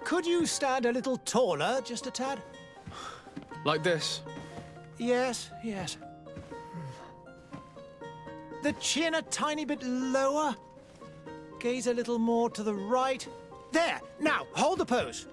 Could you stand a little taller, just a tad? Like this? Yes, yes. The chin a tiny bit lower. Gaze a little more to the right. There! Now, hold the pose.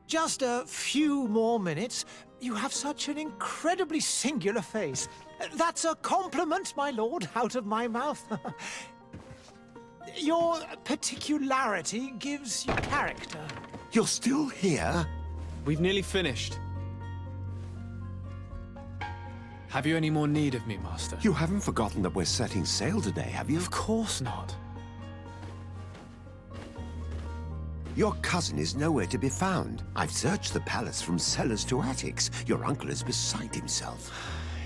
Just a few more minutes. You have such an incredibly singular face. That's a compliment, my lord, out of my mouth. Your particularity gives you character. You're still here? We've nearly finished. Have you any more need of me, Master? You haven't forgotten that we're setting sail today, have you? Of course not. Your cousin is nowhere to be found. I've searched the palace from cellars to attics. Your uncle is beside himself.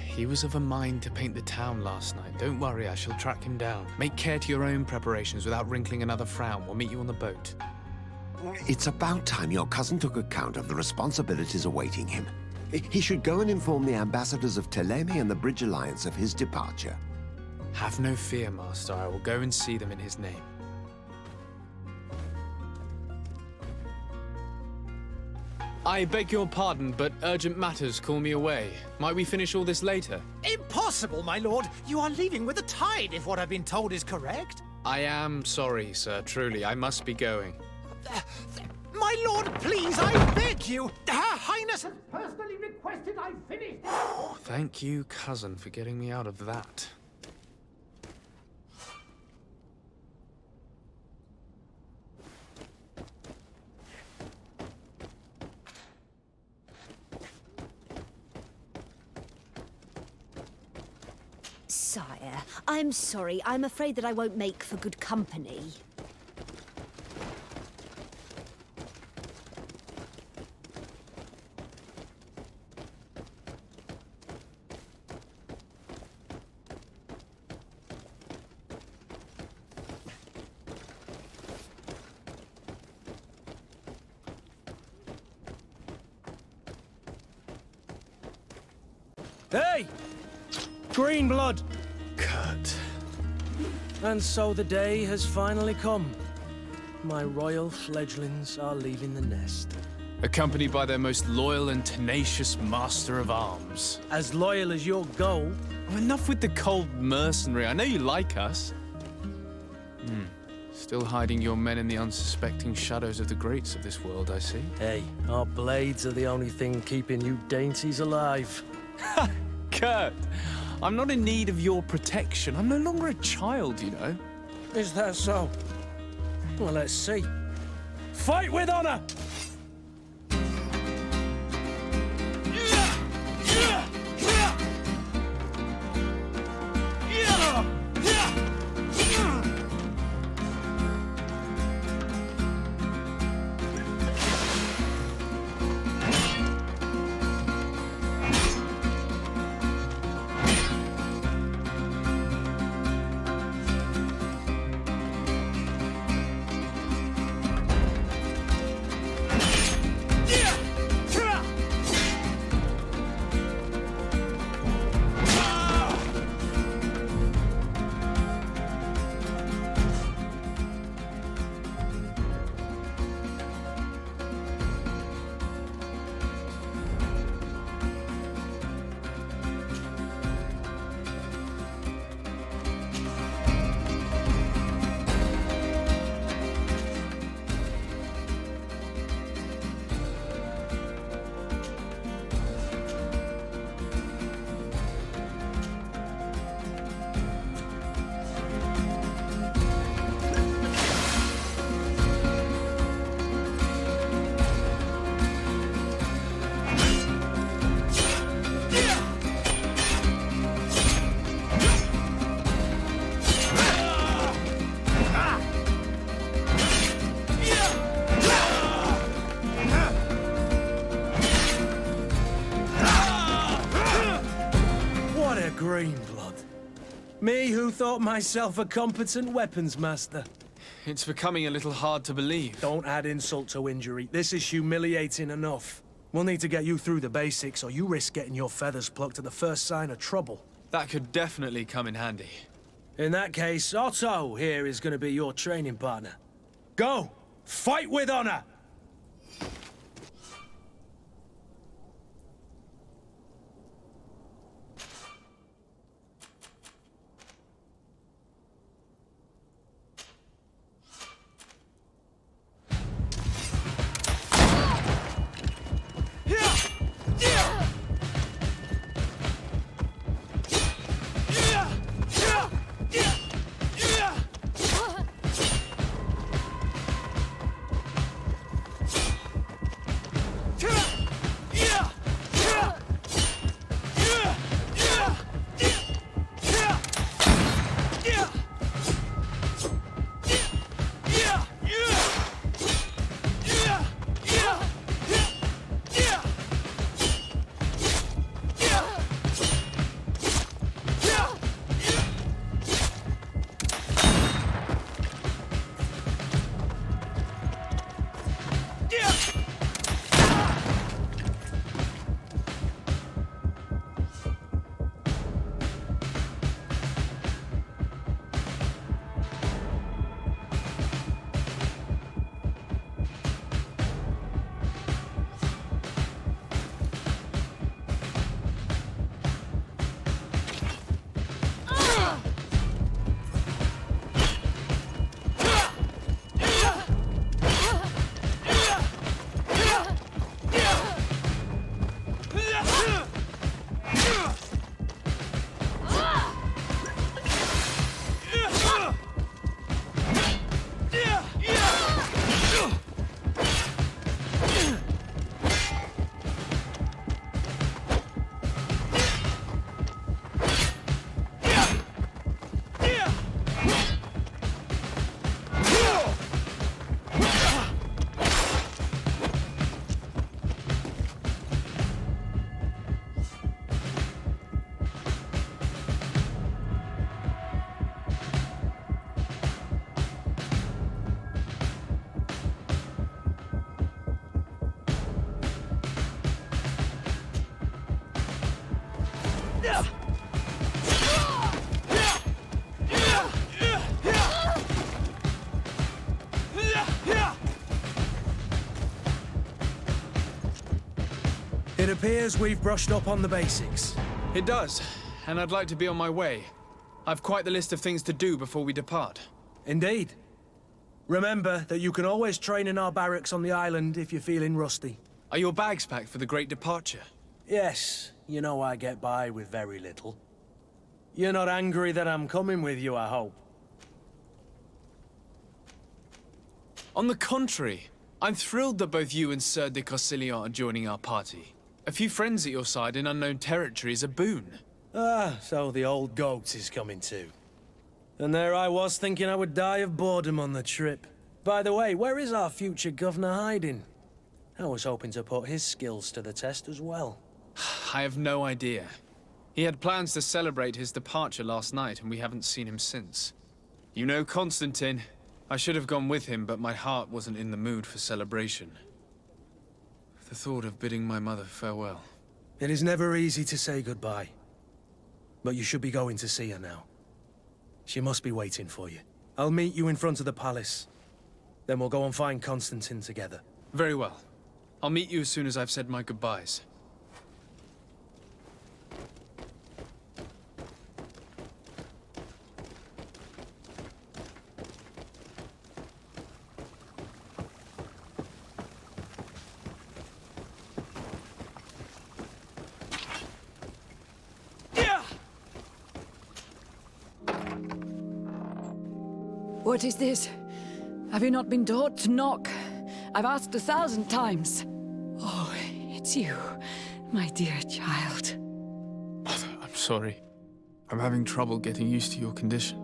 He was of a mind to paint the town last night. Don't worry, I shall track him down. Make care to your own preparations without wrinkling another frown. We'll meet you on the boat. It's about time your cousin took account of the responsibilities awaiting him. He should go and inform the ambassadors of Teleme and the Bridge Alliance of his departure. Have no fear, Master. I will go and see them in his name. I beg your pardon, but urgent matters call me away. Might we finish all this later? Impossible, my lord. You are leaving with the tide, if what I've been told is correct. I am sorry, sir. Truly, I must be going. My My lord, please, I beg you. Her Highness has personally requested I finish. Thank you, cousin, for getting me out of that. Sire, I'm sorry. I'm afraid that I won't make for good company. Hey! Green blood! Kurt. And so the day has finally come. My royal fledglings are leaving the nest. Accompanied by their most loyal and tenacious master of arms. As loyal as your gold. Oh, enough with the cold mercenary. I know you like us. Still hiding your men in the unsuspecting shadows of the greats of this world, I see. Hey, our blades are the only thing keeping you dainties alive. Kurt, I'm not in need of your protection. I'm no longer a child, you know. Is that so? Well, let's see. Fight with honor! Green blood. Me who thought myself a competent weapons master. It's becoming a little hard to believe. Don't add insult to injury. This is humiliating enough. We'll need to get you through the basics, or you risk getting your feathers plucked at the first sign of trouble. That could definitely come in handy. In that case, Otto here is going to be your training partner. Go! Fight with honor! It appears we've brushed up on the basics. It does, and I'd like to be on my way. I've quite the list of things to do before we depart. Indeed. Remember that you can always train in our barracks on the island if you're feeling rusty. Are your bags packed for the great departure? Yes, you know I get by with very little. You're not angry that I'm coming with you, I hope. On the contrary, I'm thrilled that both you and Sir de Corsillon are joining our party. A few friends at your side in unknown territory is a boon. Ah, so the old goat is coming too. And there I was thinking I would die of boredom on the trip. By the way, where is our future governor hiding? I was hoping to put his skills to the test as well. I have no idea. He had plans to celebrate his departure last night, and we haven't seen him since. You know Constantine. I should have gone with him, but my heart wasn't in the mood for celebration. The thought of bidding my mother farewell. It is never easy to say goodbye. But you should be going to see her now. She must be waiting for you. I'll meet you in front of the palace. Then we'll go and find Constantine together. Very well. I'll meet you as soon as I've said my goodbyes. What is this? Have you not been taught to knock? I've asked 1,000 times. Oh, it's you, my dear child. Mother, I'm sorry. I'm having trouble getting used to your condition.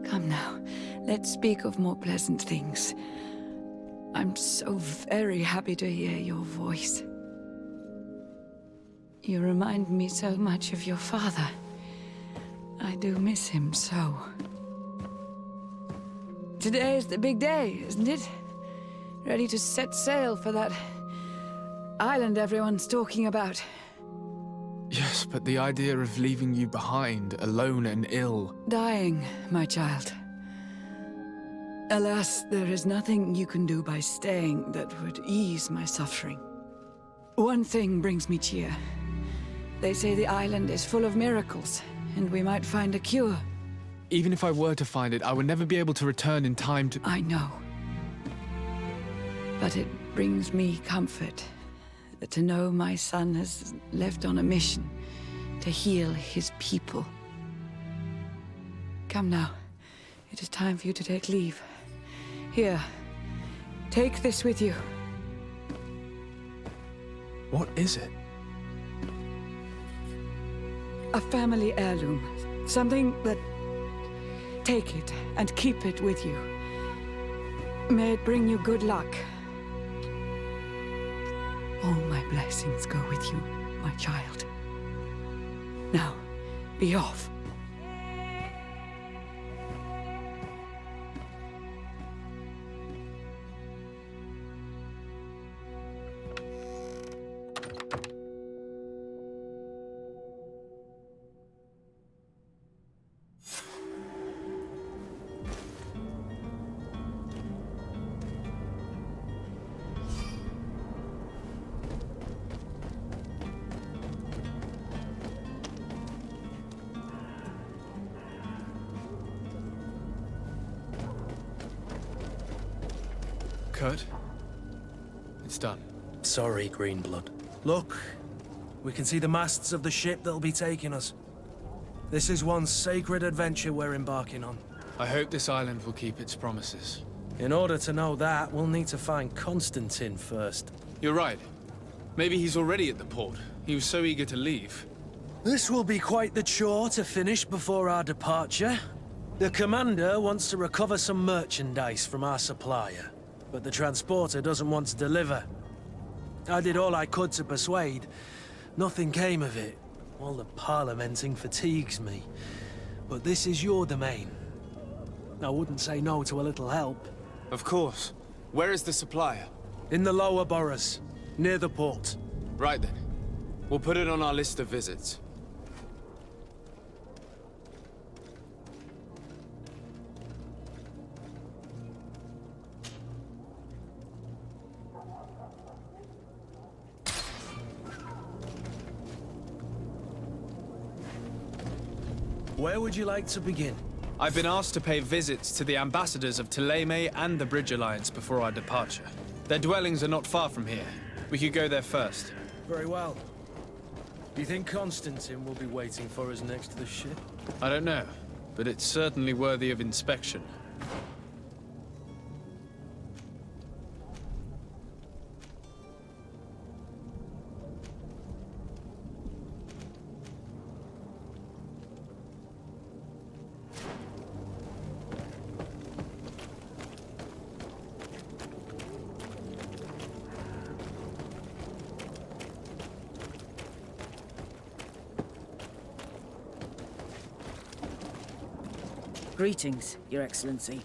Come now, let's speak of more pleasant things. I'm so very happy to hear your voice. You remind me so much of your father. I do miss him so. Today is the big day, isn't it? Ready to set sail for that island everyone's talking about. Yes, but the idea of leaving you behind, alone and ill... Dying, my child. Alas, there is nothing you can do by staying that would ease my suffering. One thing brings me cheer. They say the island is full of miracles, and we might find a cure. Even if I were to find it, I would never be able to return in time to... I know. But it brings me comfort to know my son has left on a mission to heal his people. Come now. It is time for you to take leave. Here, take this with you. What is it? A family heirloom. Something that... Take it and keep it with you. May it bring you good luck. All my blessings go with you, my child. Now, be off. Kurt? It's done. Sorry, Greenblood. Look, we can see the masts of the ship that'll be taking us. This is one sacred adventure we're embarking on. I hope this island will keep its promises. In order to know that, we'll need to find Constantine first. You're right. Maybe he's already at the port. He was so eager to leave. This will be quite the chore to finish before our departure. The commander wants to recover some merchandise from our supplier, but the transporter doesn't want to deliver. I did all I could to persuade. Nothing came of it. All the parliamenting fatigues me. But this is your domain. I wouldn't say no to a little help. Of course. Where is the supplier? In the lower boroughs, near the port. Right then. We'll put it on our list of visits. Where would you like to begin? I've been asked to pay visits to the ambassadors of Thélème and the Bridge Alliance before our departure. Their dwellings are not far from here. We could go there first. Very well. Do you think Constantine will be waiting for us next to the ship? I don't know, but it's certainly worthy of inspection. Greetings, Your Excellency.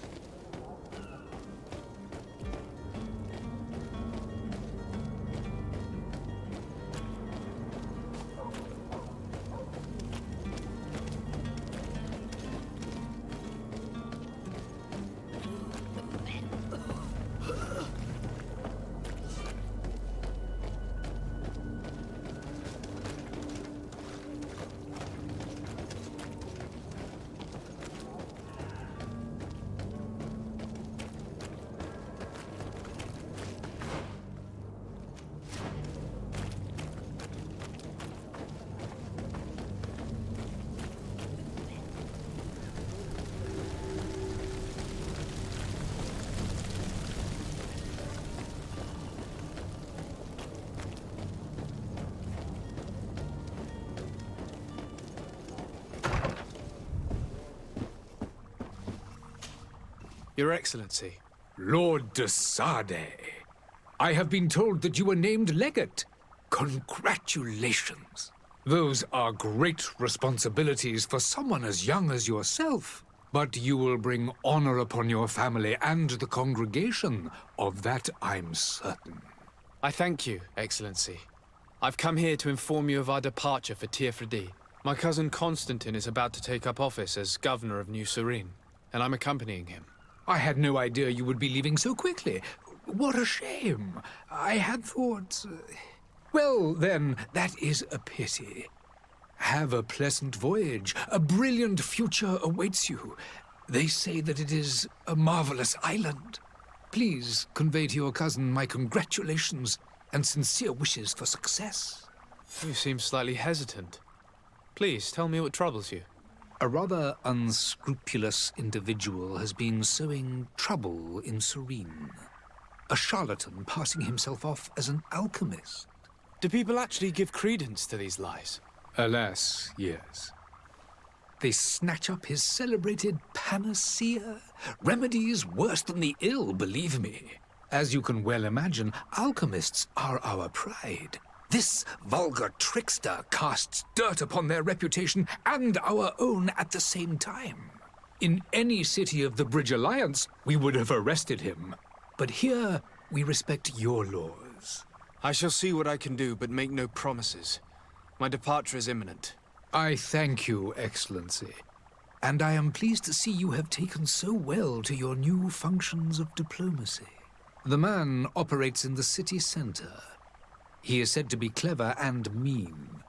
Your Excellency. Lord de Sade, I have been told that you were named legate. Congratulations. Those are great responsibilities for someone as young as yourself. But you will bring honor upon your family and the congregation. Of that I'm certain. I thank you, Excellency. I've come here to inform you of our departure for Tiefredi. My cousin Constantine is about to take up office as governor of New Serene, and I'm accompanying him. I had no idea you would be leaving so quickly. What a shame. I had thought... Well, then, that is a pity. Have a pleasant voyage. A brilliant future awaits you. They say that it is a marvelous island. Please convey to your cousin my congratulations and sincere wishes for success. You seem slightly hesitant. Please, tell me what troubles you. A rather unscrupulous individual has been sowing trouble in Serene. A charlatan passing himself off as an alchemist. Do people actually give credence to these lies? Alas, yes. They snatch up his celebrated panacea. Remedies worse than the ill, believe me. As you can well imagine, alchemists are our pride. This vulgar trickster casts dirt upon their reputation and our own at the same time. In any city of the Bridge Alliance, we would have arrested him. But here, we respect your laws. I shall see what I can do, but make no promises. My departure is imminent. I thank you, Excellency. And I am pleased to see you have taken so well to your new functions of diplomacy. The man operates in the city center. He is said to be clever and mean.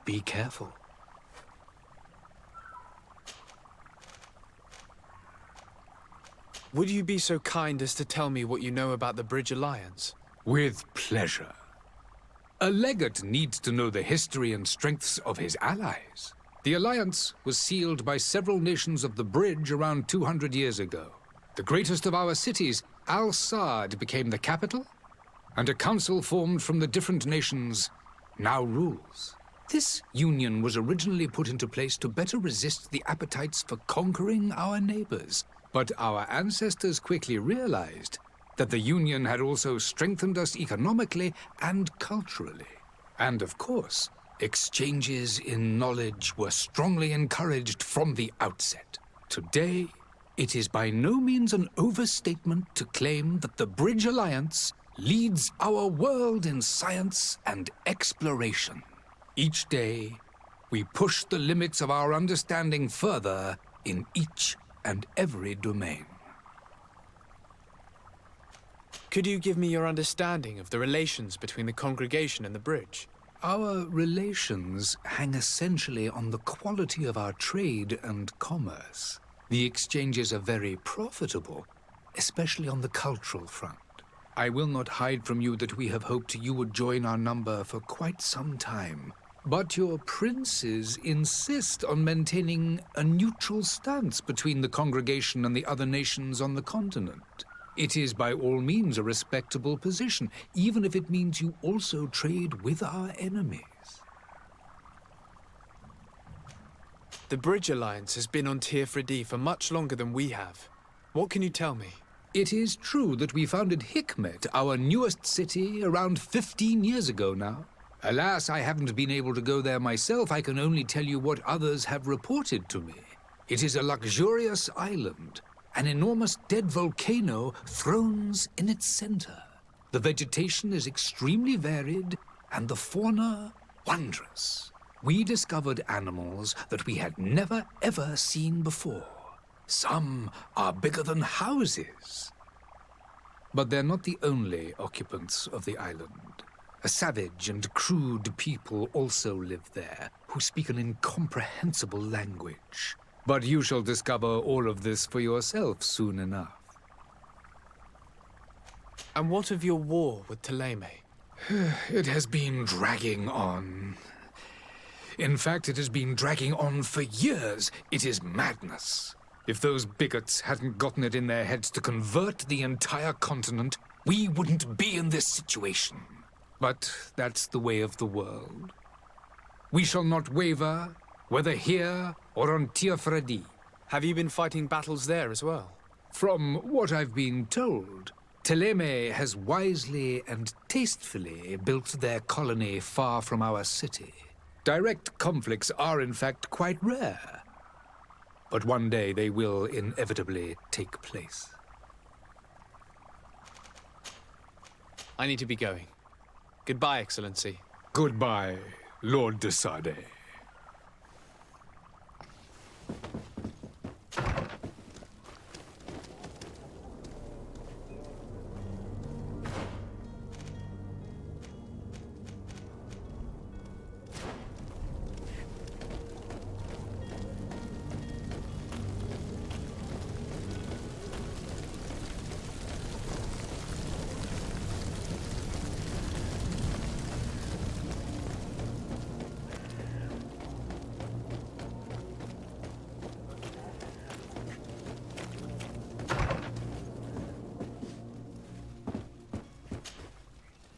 Be careful. Would you be so kind as to tell me what you know about the Bridge Alliance? With pleasure. A legate needs to know the history and strengths of his allies. The alliance was sealed by several nations of the Bridge around 200 years ago. The greatest of our cities, Al-Saad, became the capital, and a council formed from the different nations now rules. This union was originally put into place to better resist the appetites for conquering our neighbors. But our ancestors quickly realized that the union had also strengthened us economically and culturally. And of course, exchanges in knowledge were strongly encouraged from the outset. Today, it is by no means an overstatement to claim that the Bridge Alliance leads our world in science and exploration. Each day, we push the limits of our understanding further in each and every domain. Could you give me your understanding of the relations between the congregation and the bridge? Our relations hang essentially on the quality of our trade and commerce. The exchanges are very profitable, especially on the cultural front. I will not hide from you that we have hoped you would join our number for quite some time. But your princes insist on maintaining a neutral stance between the congregation and the other nations on the continent. It is by all means a respectable position, even if it means you also trade with our enemies. The Bridge Alliance has been on Tir for much longer than we have. What can you tell me? It is true that we founded Hikmet, our newest city, around 15 years ago now. Alas, I haven't been able to go there myself. I can only tell you what others have reported to me. It is a luxurious island. An enormous dead volcano thrones in its center. The vegetation is extremely varied, and the fauna wondrous. We discovered animals that we had never ever seen before. Some are bigger than houses. But they're not the only occupants of the island. A savage and crude people also live there, who speak an incomprehensible language. But you shall discover all of this for yourself soon enough. And what of your war with Ptolemy? It has been dragging on. In fact, it has been dragging on for years. It is madness. If those bigots hadn't gotten it in their heads to convert the entire continent, we wouldn't be in this situation. But that's the way of the world. We shall not waver, whether here or on Tir. Have you been fighting battles there as well? From what I've been told, Ptolemy has wisely and tastefully built their colony far from our city. Direct conflicts are in fact quite rare. But one day they will inevitably take place. I need to be going. Goodbye, Excellency. Goodbye, Lord de Sade.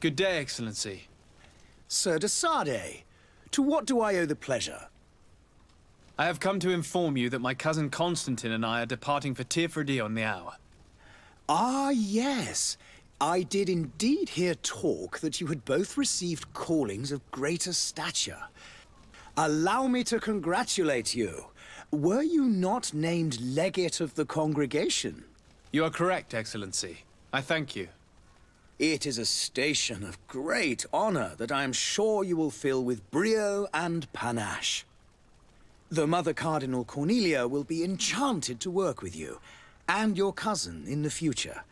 Good day, Excellency. Sir de Sade, to what do I owe the pleasure? I have come to inform you that my cousin Constantine and I are departing for Tir on the hour. Ah, yes. I did indeed hear talk that you had both received callings of greater stature. Allow me to congratulate you. Were you not named legate of the congregation? You are correct, Excellency. I thank you. It is a station of great honor that I am sure you will fill with brio and panache. The Mother Cardinal Cornelia will be enchanted to work with you, and your cousin in the future.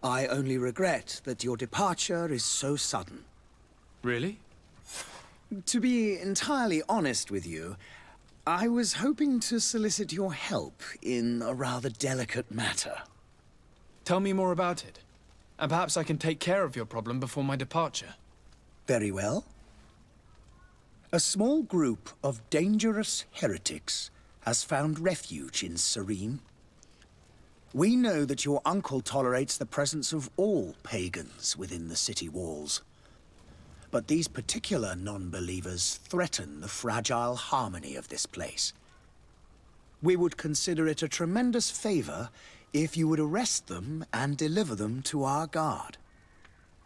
I only regret that your departure is so sudden. Really? To be entirely honest with you, I was hoping to solicit your help in a rather delicate matter. Tell me more about it. And perhaps I can take care of your problem before my departure. Very well. A small group of dangerous heretics has found refuge in Serene. We know that your uncle tolerates the presence of all pagans within the city walls. But these particular non-believers threaten the fragile harmony of this place. We would consider it a tremendous favor if you would arrest them and deliver them to our guard.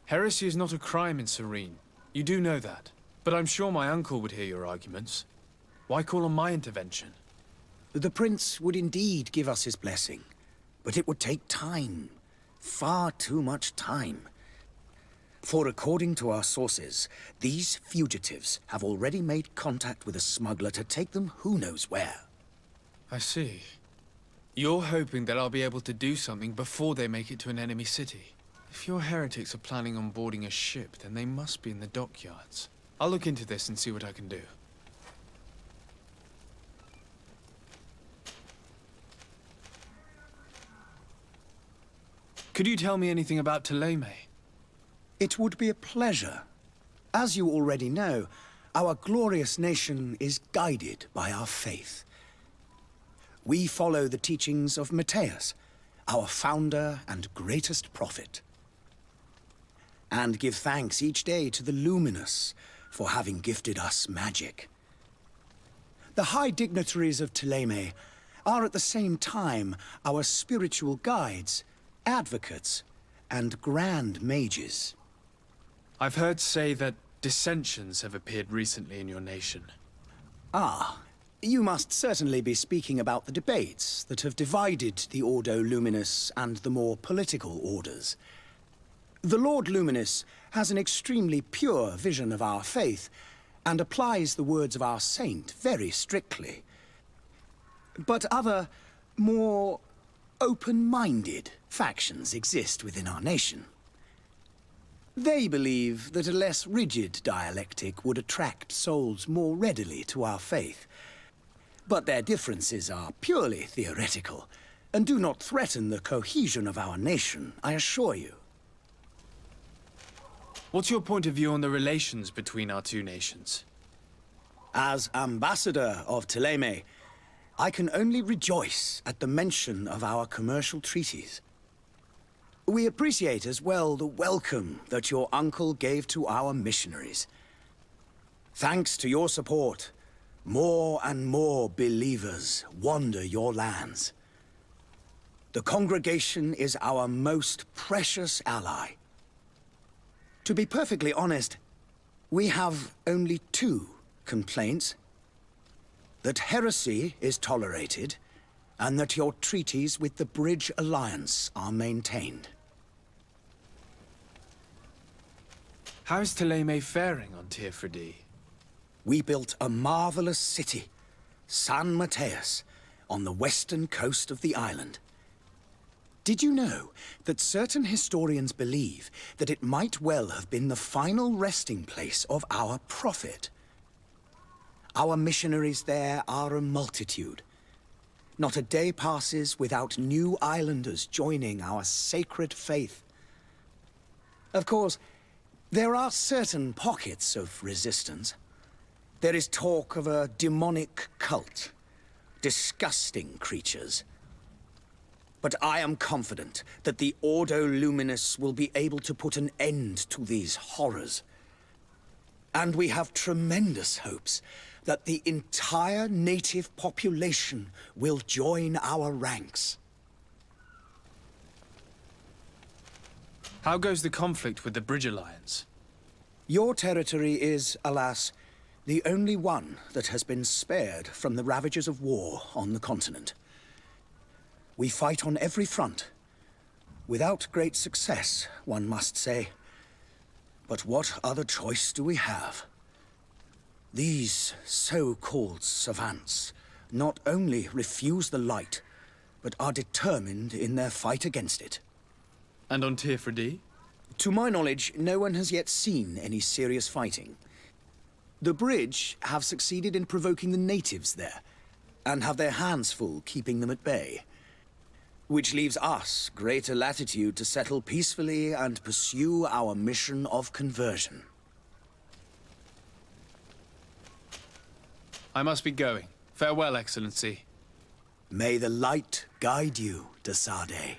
Heresy is not a crime in Serene. You do know that. But I'm sure my uncle would hear your arguments. Why call on my intervention? The prince would indeed give us his blessing, but it would take time. Far too much time. For according to our sources, these fugitives have already made contact with a smuggler to take them who knows where. I see. You're hoping that I'll be able to do something before they make it to an enemy city. If your heretics are planning on boarding a ship, then they must be in the dockyards. I'll look into this and see what I can do. Could you tell me anything about Thélème? It would be a pleasure. As you already know, our glorious nation is guided by our faith. We follow the teachings of Matthias, our founder and greatest prophet, and give thanks each day to the Luminous for having gifted us magic. The high dignitaries of Thélème are at the same time our spiritual guides, advocates, and grand mages. I've heard say that dissensions have appeared recently in your nation. Ah, you must certainly be speaking about the debates that have divided the Ordo Luminous and the more political orders. The Lord Luminous has an extremely pure vision of our faith and applies the words of our saint very strictly. But other, more open-minded factions exist within our nation. They believe that a less rigid dialectic would attract souls more readily to our faith. But their differences are purely theoretical and do not threaten the cohesion of our nation, I assure you. What's your point of view on the relations between our two nations? As ambassador of Thélème, I can only rejoice at the mention of our commercial treaties. We appreciate as well the welcome that your uncle gave to our missionaries. Thanks to your support, more and more believers wander your lands. The congregation is our most precious ally. To be perfectly honest, we have only two complaints. That heresy is tolerated, and that your treaties with the Bridge Alliance are maintained. How is Thélème faring on Tirfredi? We built a marvelous city, San Matthias, on the western coast of the island. Did you know that certain historians believe that it might well have been the final resting place of our prophet? Our missionaries there are a multitude. Not a day passes without new islanders joining our sacred faith. Of course, there are certain pockets of resistance. There is talk of a demonic cult, disgusting creatures. But I am confident that the Ordo Luminous will be able to put an end to these horrors. And we have tremendous hopes that the entire native population will join our ranks. How goes the conflict with the Bridge Alliance? Your territory is, alas, the only one that has been spared from the ravages of war on the continent. We fight on every front, without great success, one must say. But what other choice do we have? These so-called savants not only refuse the light, but are determined in their fight against it. And on Tirfredi? To my knowledge, no one has yet seen any serious fighting. The Bridge have succeeded in provoking the natives there, and have their hands full keeping them at bay. Which leaves us greater latitude to settle peacefully and pursue our mission of conversion. I must be going. Farewell, Excellency. May the light guide you, de Sade.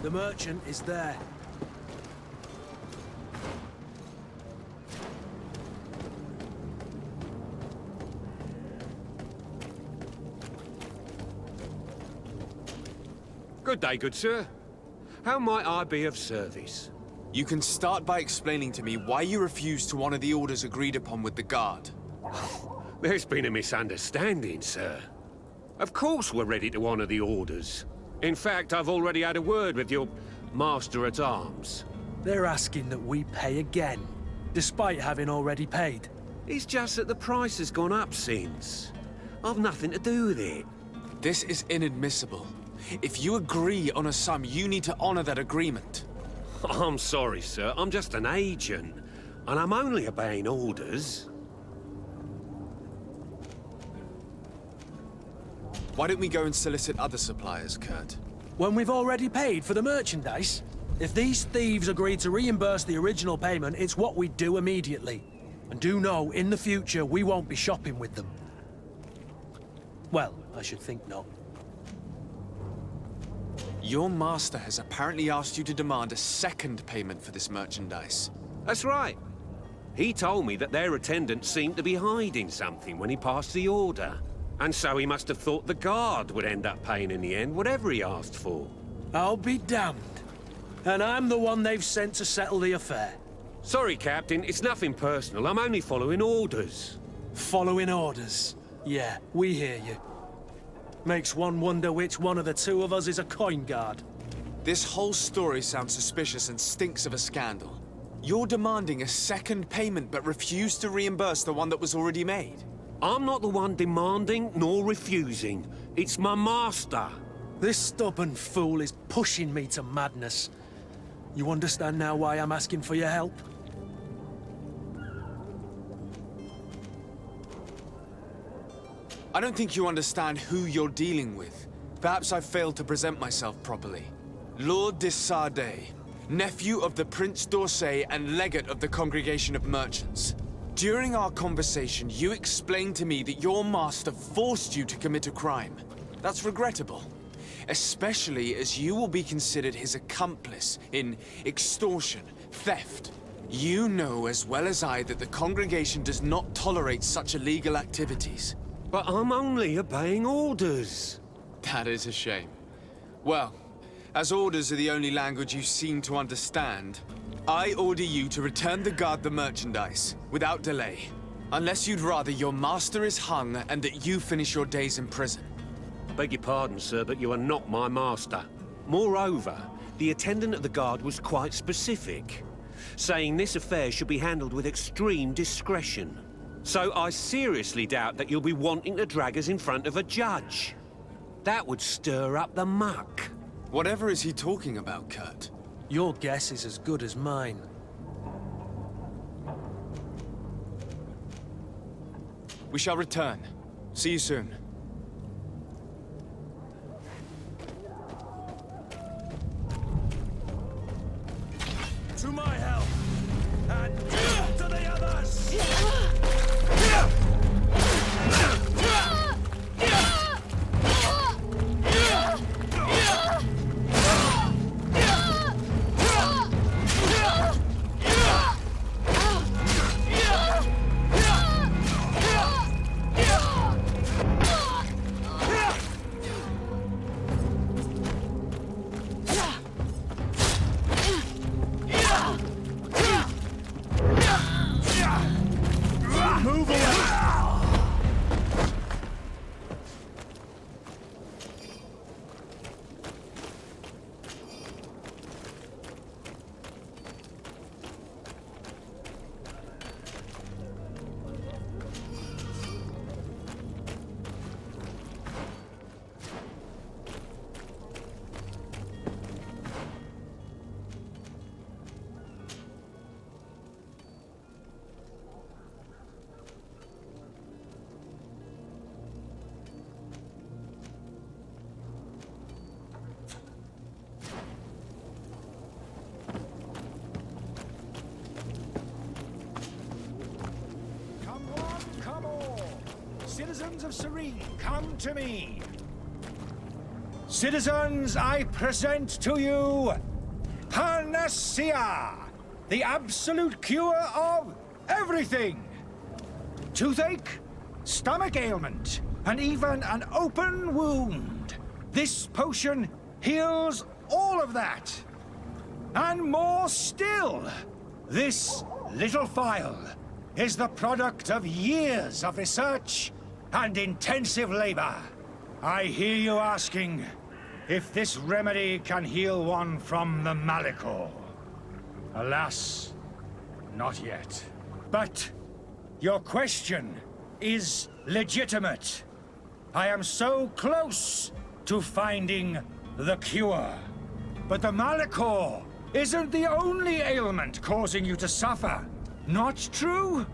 The merchant is there. Good day, good sir. How might I be of service? You can start by explaining to me why you refused to honor the orders agreed upon with the guard. There's been a misunderstanding, sir. Of course we're ready to honor the orders. In fact, I've already had a word with your master-at-arms. They're asking that we pay again, despite having already paid. It's just that the price has gone up since. I've nothing to do with it. This is inadmissible. If you agree on a sum, you need to honor that agreement. I'm sorry, sir. I'm just an agent. And I'm only obeying orders. Why don't we go and solicit other suppliers, Kurt? When we've already paid for the merchandise? If these thieves agree to reimburse the original payment, it's what we do immediately. And do know, in the future, we won't be shopping with them. Well, I should think not. Your master has apparently asked you to demand a second payment for this merchandise. That's right. He told me that their attendant seemed to be hiding something when he passed the order. And so he must have thought the guard would end up paying in the end, whatever he asked for. I'll be damned. And I'm the one they've sent to settle the affair. Sorry, Captain, it's nothing personal. I'm only following orders. Following orders? Yeah, we hear you. Makes one wonder which one of the two of us is a coin guard. This whole story sounds suspicious and stinks of a scandal. You're demanding a second payment but refuse to reimburse the one that was already made. I'm not the one demanding nor refusing. It's my master. This stubborn fool is pushing me to madness. You understand now why I'm asking for your help? I don't think you understand who you're dealing with. Perhaps I failed to present myself properly. Lord de Sardet, nephew of the Prince d'Orsay and legate of the Congregation of Merchants. During our conversation, you explained to me that your master forced you to commit a crime. That's regrettable, especially as you will be considered his accomplice in extortion, theft. You know as well as I that the congregation does not tolerate such illegal activities. But I'm only obeying orders. That is a shame. Well, as orders are the only language you seem to understand, I order you to return the guard the merchandise, without delay. Unless you'd rather your master is hung and that you finish your days in prison. I beg your pardon, sir, but you are not my master. Moreover, the attendant of the guard was quite specific, saying this affair should be handled with extreme discretion. So I seriously doubt that you'll be wanting to drag us in front of a judge. That would stir up the muck. Whatever is he talking about, Kurt? Your guess is as good as mine. We shall return. See you soon. To my help! And to the others! Citizens of Serene, come to me. Citizens, I present to you Panacea, the absolute cure of everything. Toothache, stomach ailment, and even an open wound. This potion heals all of that. And more still. This little phial is the product of years of research and intensive labor. I hear you asking if this remedy can heal one from the Malachor. Alas, not yet. But your question is legitimate. I am so close to finding the cure. But the Malachor isn't the only ailment causing you to suffer. Not true?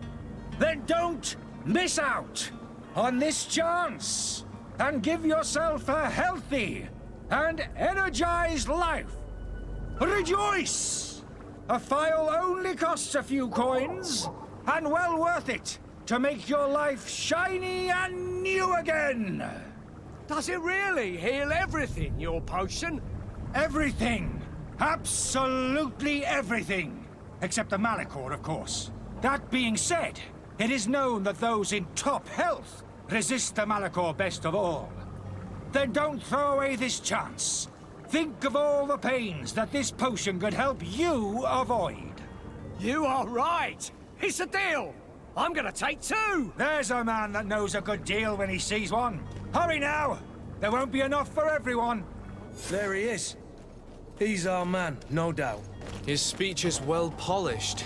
Then don't miss out on this chance and give yourself a healthy and energized life. Rejoice! A phial only costs a few coins, and well worth it to make your life shiny and new again. Does it really heal everything, your potion? Everything. Absolutely everything. Except the Malachor, of course. That being said, it is known that those in top health resist the Malachor best of all. Then don't throw away this chance. Think of all the pains that this potion could help you avoid. You are right. It's a deal. I'm gonna take 2. There's a man that knows a good deal when he sees one. Hurry now. There won't be enough for everyone. There he is. He's our man, no doubt. His speech is well polished.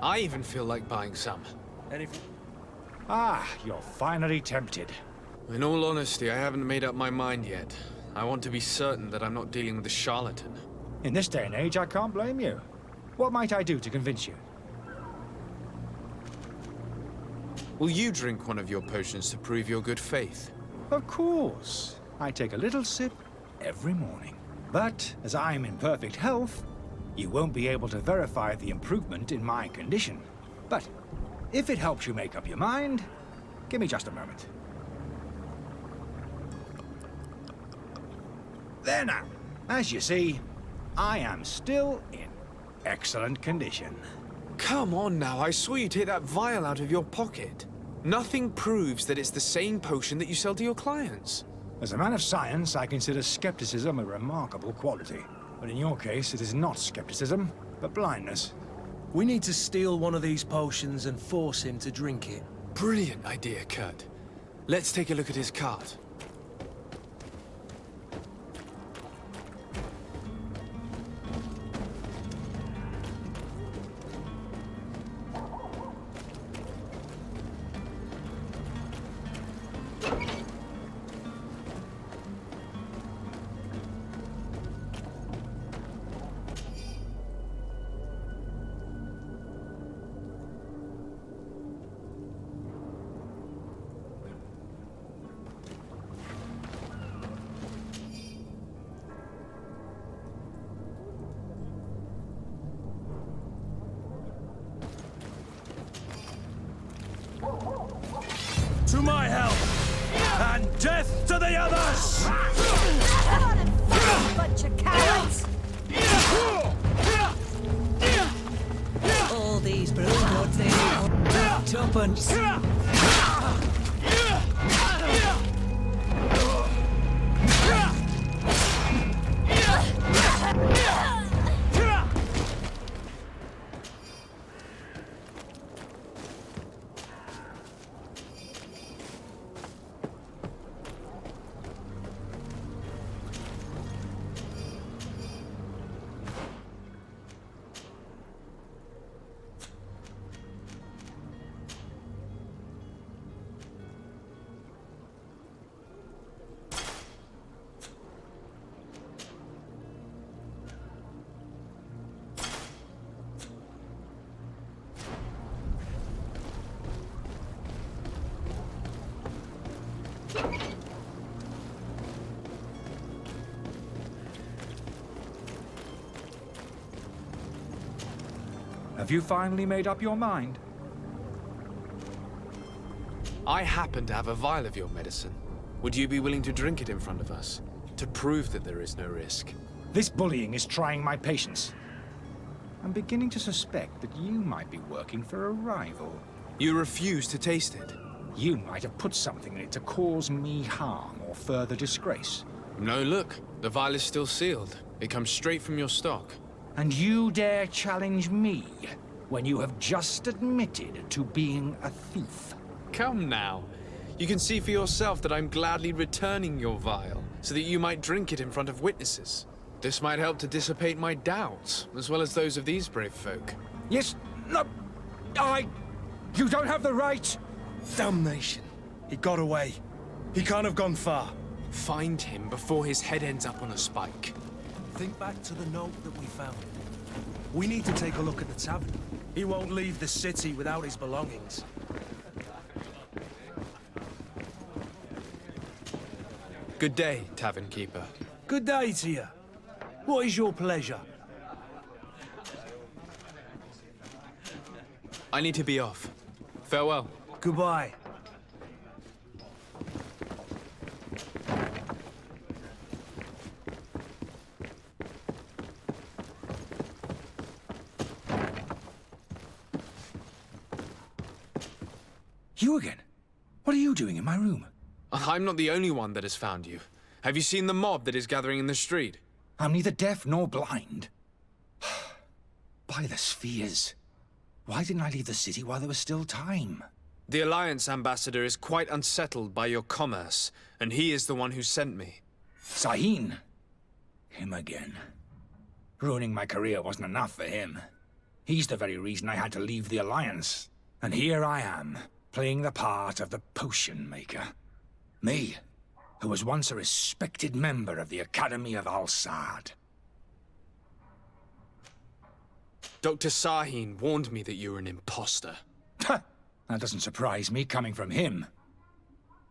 I even feel like buying some. Anything? Ah, you're finally tempted. In all honesty, I haven't made up my mind yet. I want to be certain that I'm not dealing with a charlatan. In this day and age, I can't blame you. What might I do to convince you? Will you drink one of your potions to prove your good faith? Of course. I take a little sip every morning. But as I'm in perfect health, you won't be able to verify the improvement in my condition. But if it helps you make up your mind, give me just a moment. There now. As you see, I am still in excellent condition. Come on now, I saw you take that vial out of your pocket. Nothing proves that it's the same potion that you sell to your clients. As a man of science, I consider skepticism a remarkable quality. But in your case, it is not skepticism, but blindness. We need to steal one of these potions and force him to drink it. Brilliant idea, Kurt. Let's take a look at his cart. To my help! And death to the others! Come on and fight, bunch of cowards! All these broodlords, they need tuppence. Have you finally made up your mind? I happen to have a vial of your medicine. Would you be willing to drink it in front of us? To prove that there is no risk? This bullying is trying my patience. I'm beginning to suspect that you might be working for a rival. You refuse to taste it? You might have put something in it to cause me harm or further disgrace. No, look. The vial is still sealed. It comes straight from your stock. And you dare challenge me when you have just admitted to being a thief? Come now. You can see for yourself that I'm gladly returning your vial, so that you might drink it in front of witnesses. This might help to dissipate my doubts, as well as those of these brave folk. Yes, no, you don't have the right! Damnation. He got away. He can't have gone far. Find him before his head ends up on a spike. Think back to the note that we found. We need to take a look at the tavern. He won't leave the city without his belongings. Good day, tavern keeper. Good day to you. What is your pleasure? I need to be off. Farewell. Goodbye. You again? What are you doing in my room? I'm not the only one that has found you. Have you seen the mob that is gathering in the street? I'm neither deaf nor blind. By the spheres. Why didn't I leave the city while there was still time? The Alliance ambassador is quite unsettled by your commerce, and he is the one who sent me. Sahin? Him again. Ruining my career wasn't enough for him. He's the very reason I had to leave the Alliance. And here I am, playing the part of the potion maker. Me, who was once a respected member of the Academy of Al-Sad. Dr. Sahin warned me that you were an imposter. That doesn't surprise me, coming from him.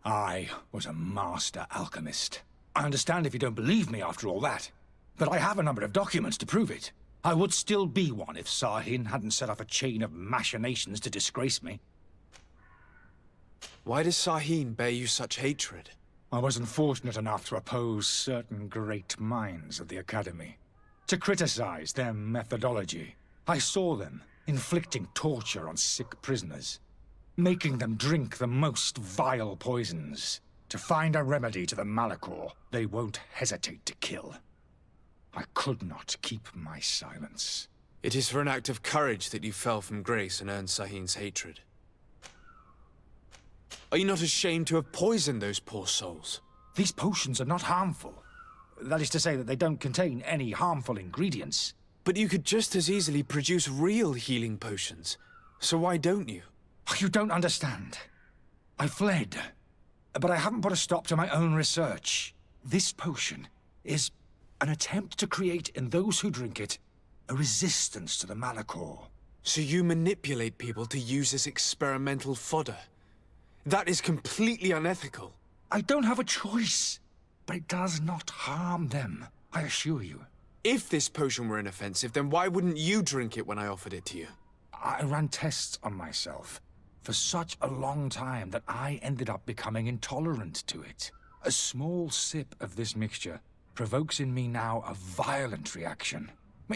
I was a master alchemist. I understand if you don't believe me after all that, but I have a number of documents to prove it. I would still be one if Sahin hadn't set off a chain of machinations to disgrace me. Why does Sahin bear you such hatred? I wasn't fortunate enough to oppose certain great minds of the Academy, to criticize their methodology. I saw them inflicting torture on sick prisoners, making them drink the most vile poisons. To find a remedy to the Malachor, they won't hesitate to kill. I could not keep my silence. It is for an act of courage that you fell from grace and earned Sahin's hatred. Are you not ashamed to have poisoned those poor souls? These potions are not harmful. That is to say that they don't contain any harmful ingredients. But you could just as easily produce real healing potions. So why don't you? You don't understand. I fled, but I haven't put a stop to my own research. This potion is an attempt to create in those who drink it a resistance to the Malachor. So you manipulate people to use as experimental fodder? That is completely unethical. I don't have a choice, but it does not harm them, I assure you. If this potion were inoffensive, then why wouldn't you drink it when I offered it to you? I ran tests on myself for such a long time that I ended up becoming intolerant to it. A small sip of this mixture provokes in me now a violent reaction.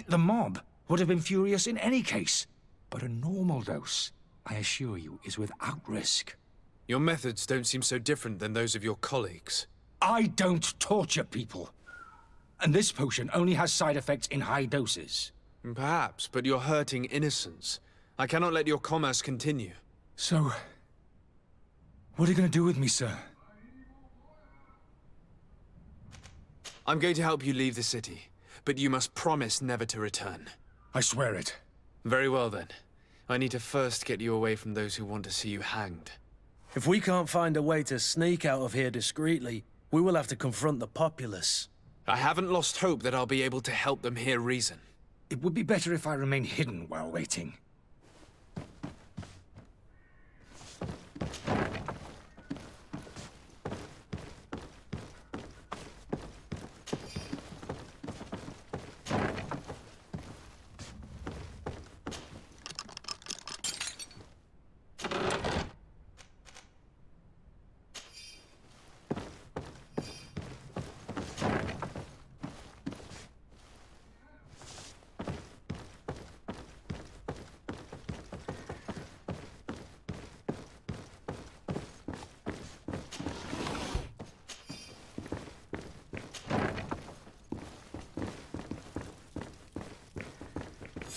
The mob would have been furious in any case, but a normal dose, I assure you, is without risk. Your methods don't seem so different than those of your colleagues. I don't torture people. And this potion only has side effects in high doses. Perhaps, but you're hurting innocents. I cannot let your commerce continue. So, what are you going to do with me, sir? I'm going to help you leave the city, but you must promise never to return. I swear it. Very well, then. I need to first get you away from those who want to see you hanged. If we can't find a way to sneak out of here discreetly, we will have to confront the populace. I haven't lost hope that I'll be able to help them hear reason. It would be better if I remain hidden while waiting.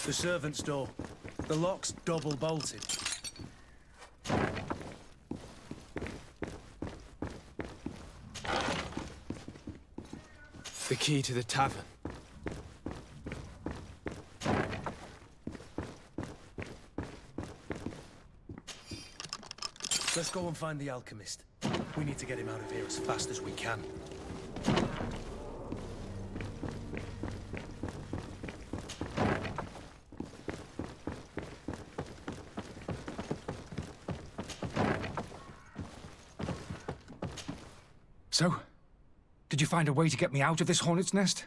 The servant's door. The lock's double bolted. The key to the tavern. Let's go and find the alchemist. We need to get him out of here as fast as we can. So, did you find a way to get me out of this hornet's nest?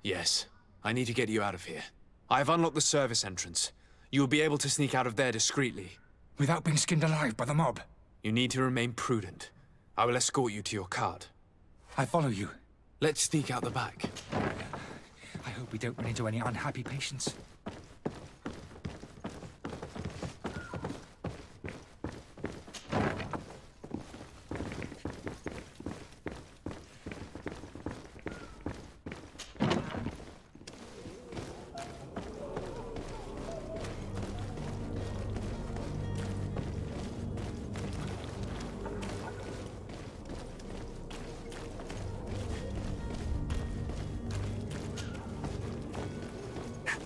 Yes. I need to get you out of here. I have unlocked the service entrance. You will be able to sneak out of there discreetly. Without being skinned alive by the mob? You need to remain prudent. I will escort you to your cart. I follow you. Let's sneak out the back. I hope we don't run into any unhappy patients.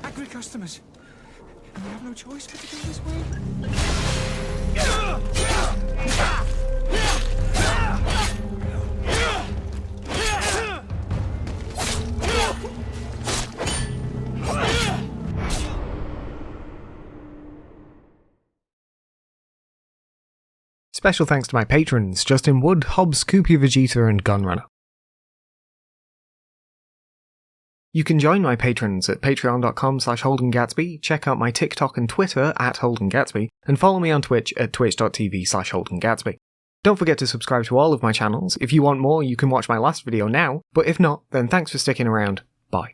Angry customers. And we have no choice but to go this way. Special thanks to my patrons, Justin Wood, Hobbs, Koopy Vegeta and Gunrunner. You can join my patrons at patreon.com/HoldenGatsby, check out my TikTok and Twitter @HoldenGatsby, and follow me on Twitch at twitch.tv/HoldenGatsby. Don't forget to subscribe to all of my channels. If you want more, you can watch my last video now, but if not, then thanks for sticking around. Bye.